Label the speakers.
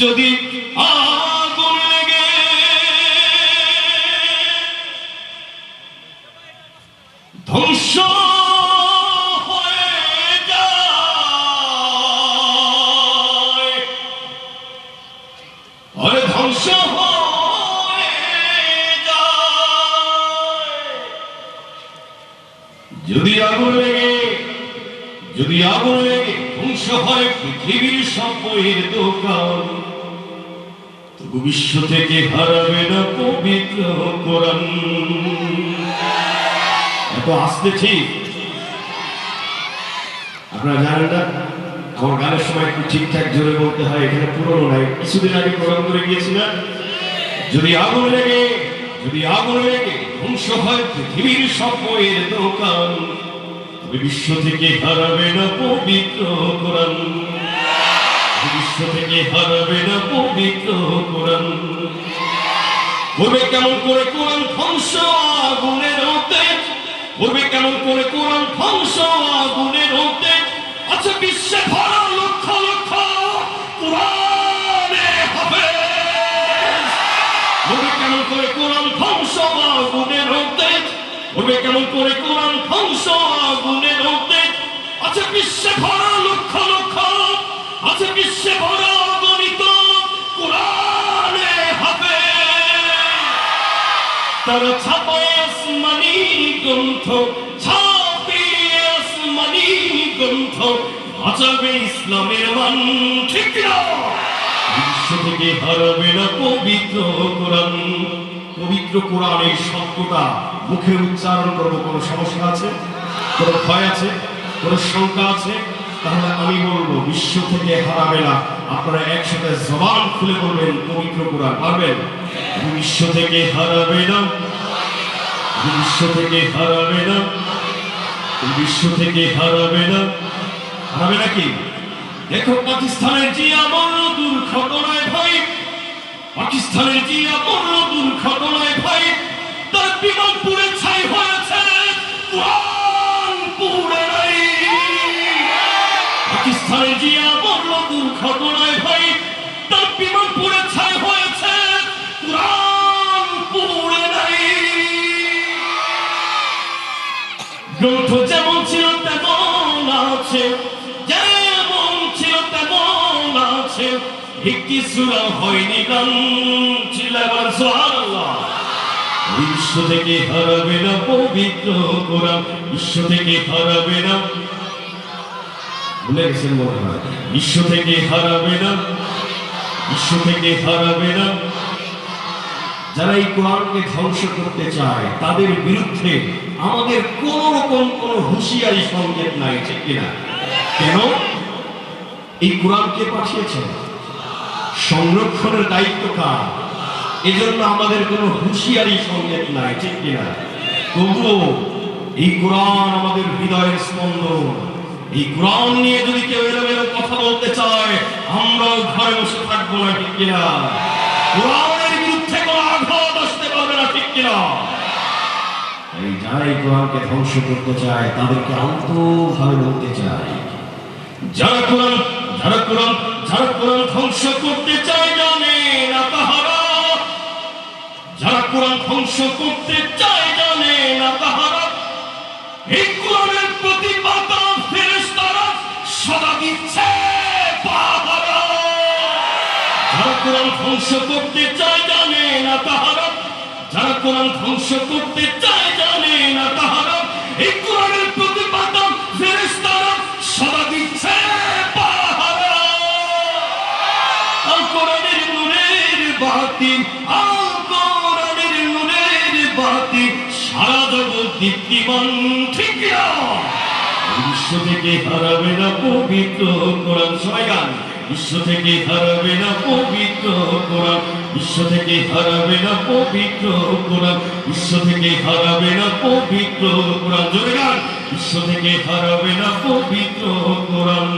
Speaker 1: যদি আগুন লেগে ধ্বংস হয়ে যায়, আরে ধ্বংস হয়ে যায়, যদি আগুন লেগে ধ্বংস হয় পৃথিবীর সব বইয়ের দোকান, তবু বিশ্ব থেকে হারাবে না পবিত্র কোরআন। এত আসতে ঠিক আপনারা জানেন না, আমার গানের সময় একটু ঠিকঠাক জোরে বলতে হয়, এখানে পুরনো নাই, কিছুদিন আগে প্রোগ্রাম করে গিয়েছি না। যদি আগুন লেগে ধ্বংস হয় পৃথিবীর সব বইয়ের দোকান, বিশ্ব থেকে হারাবে না পবিত্র কোরআন, বিশ্ব থেকে হারাবে না পবিত্র কোরআন। করবে কেমন করে কোরআন ধ্বংস আগুনের হতে, করবে কেমন করে কোরআন ধ্বংস আগুনের হতে, আচ্ছা বিশ্বে ভরা লক্ষ লক্ষ কোরআনে হাফেজ। করবে কেমন করে কোরআন ধ্বংস আগুনের হতে, করবে কেমন করে কোরআন ধ্বংস আগুনের হতে, আচ্ছা বিশ্বে ভরা লক্ষ লক্ষ, আচ্ছা বিশ্বে ভরা অগণিত কোরআনে হাফেজ। তারা ছাপায় আসমানি গ্রন্থ, ছাপিয়ে আসমানি গ্রন্থ, বাঁচাবে ইসলামের মান, ঠিক না? বিশ্ব থেকে হারাবে না পবিত্র কোরআন। পবিত্র কোরআনের শব্দটা মুখে উচ্চারণ করবো, কোনো সমস্যা আছে, কোনো ভয় আছে, কোনো শঙ্কা আছে? তাহলে আমি বলবো বিশ্ব থেকে হারাবে না। আপনারা একসাথে জবান খুলে বলবেন পবিত্র কোরআন, পারবেন? বিশ্ব থেকে হারাবে না, বিশ্ব থেকে হারাবে না, বিশ্ব থেকে হারাবে না। হারাবে নাকি? দেখো পাকিস্তানের জিয়া মরল দুর্ঘটনায় ভাই, পাকিস্তানের জিয়া মরল দুর্ঘটনায় ভাই, তার বিমান পুড়ে ছাই হয়েছে, কোরআন পুড়ে নাই। পাকিস্তানের জিয়া মরল দুর্ঘটনায় ভাই, তার বিমান পুড়ে ছাই হয়েছে, কোরআন পুড়ে নাই। গ্রন্থ যেমন ছিল তেমন আছে, যেমন ছিল তেমন আছে, একটি সূরা হয়নি গান, চিল্লাবার সুবহানাল্লাহ। বিশ্ব থেকে হারাবে না পবিত্র কোরআন, বিশ্ব থেকে হারাবে না, ভুলে গেছেন মনে হয়, বিশ্ব থেকে হারাবে না, বিশ্ব থেকে হারাবে না। যারা এই কোরআনকে ধ্বংস করতে চায় তাদের বিরুদ্ধে আমাদের কোন রকম কোন হুঁশিয়ারি সংকেত নাই, ঠিক কিনা? কেন? এই কোরআনকে পাঠিয়েছেন, সংরক্ষণের দায়িত্ব কার? এজন্য আমাদের কোনো হুঁশিয়ারি সংকেত নাই, ঠিক কিনা? তবুও এই কোরআন আমাদের হৃদয়ের স্পন্দন। এই কোরআন নিয়ে যদি কেউ এলোমেলো কথা বলতে চায়, আমরা ঘরে বসে থাকবো না, ঠিক কিনা? কোরআনের বিরুদ্ধে কোনো আঘাত আসতে পারবে না, ঠিক কিনা? এই যারা এই কোরআনকে ধ্বংস করতে চায় তাদেরকে আন্তভাবে বলতে চায়, যারা কোরআন ধ্বংস করতে চায় জানে না তাহারা, যারা কোরআন ধ্বংস করতে চায় জানে না তাহারা, এই কোরআনের প্রতি পাতা ফেরেশতারা সদা দিচ্ছে পাহারা। যারা কোরআন ধ্বংস করতে চায় জানে না তাহারা, যারা কোরআন ধ্বংস করতে চায় জানে না তাহারা, এই কোরআনের প্রতি পাতা ফেরেশতারা সদা দিচ্ছে পাহারা। আল কোরআনের নূরের বাতি, আল কোরআনের নূরের বাতি, সারা জগৎ দীপ্তিমান, ঠিক না? বিশ্ব থেকে হারাবে না পবিত্র কোরআন। সবাই গান, বিশ্ব থেকে হারাবে না পবিত্র কোরআন, বিশ্ব থেকে হারাবে না পবিত্র কোরআন, বিশ্ব থেকে হারাবে না পবিত্র কোরআন। জোরে গান, বিশ্ব থেকে হারাবে না পবিত্র কোরআন।